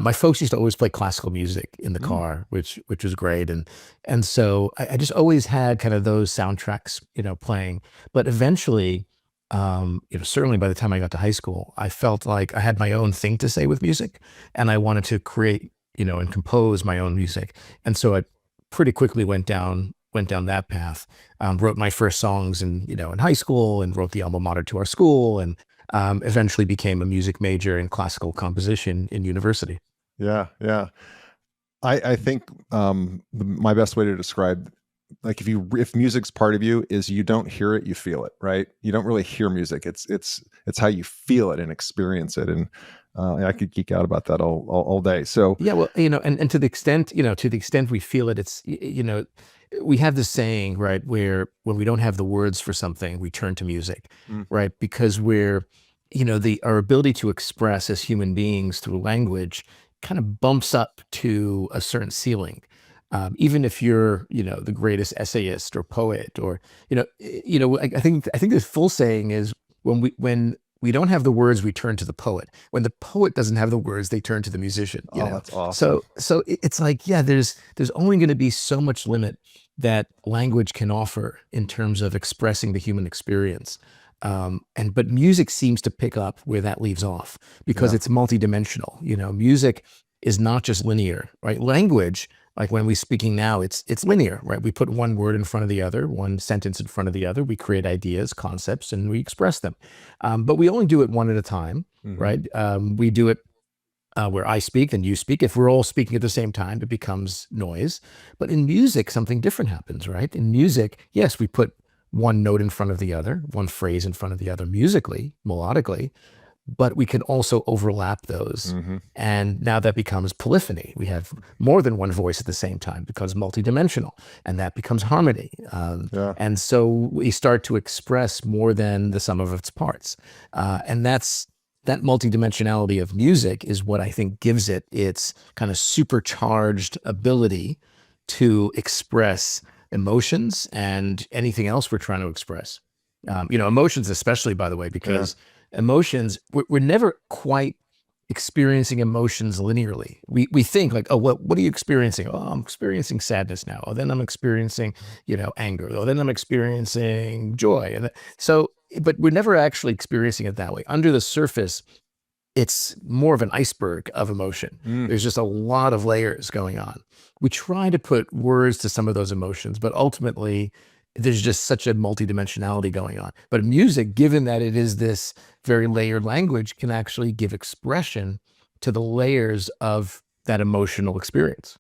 My folks used to always play classical music in the Mm. car, which was great, and so I just always had kind of those soundtracks, playing. But eventually, certainly by the time I got to high school, I felt like I had my own thing to say with music, and I wanted to create, and compose my own music. And so I pretty quickly went down that path. Wrote my first songs in high school, and wrote the alma mater to our school, and eventually became a music major in classical composition in university. Yeah, yeah. I think my best way to describe, like, if music's part of you, is you don't hear it, you feel it, right? You don't really hear music. It's how you feel it and experience it. And I could geek out about that all day. So Yeah, well, and to the extent we feel it, we have this saying, right, where when we don't have the words for something, we turn to music, mm, right? Because our ability to express as human beings through language kind of bumps up to a certain ceiling. Even if you're, the greatest essayist or poet, or, I think the full saying is, when we don't have the words, we turn to the poet. When the poet doesn't have the words, they turn to the musician. oh, that's awesome. So it's like, yeah, there's only going to be so much limit that language can offer in terms of expressing the human experience. But music seems to pick up where that leaves off, because Yeah. it's multidimensional. Music is not just linear, right? Language, like when we're speaking now, it's linear, right? We put one word in front of the other, one sentence in front of the other. We create ideas, concepts, and we express them. But we only do it one at a time, Hmm. right? We do it where I speak, then you speak. If we're all speaking at the same time, it becomes noise. But in music, something different happens, right? In music, yes, we put one note in front of the other, one phrase in front of the other, musically, melodically, but we can also overlap those. Hmm. And now that becomes polyphony. We have more than one voice at the same time, because multidimensional, and that becomes harmony. Yeah. And so we start to express more than the sum of its parts. And that multidimensionality of music is what I think gives it its kind of supercharged ability to express emotions and anything else we're trying to express. Emotions, especially, by the way, Yeah. because emotions, we're never quite experiencing emotions linearly. We think like, oh, what are you experiencing? Oh, I'm experiencing sadness now. Oh, then I'm experiencing, anger. Oh, then I'm experiencing joy. But we're never actually experiencing it that way. Under the surface, it's more of an iceberg of emotion. Mm. There's just a lot of layers going on. We try to put words to some of those emotions, but ultimately there's just such a multidimensionality going on. But music, given that it is this very layered language, can actually give expression to the layers of that emotional experience.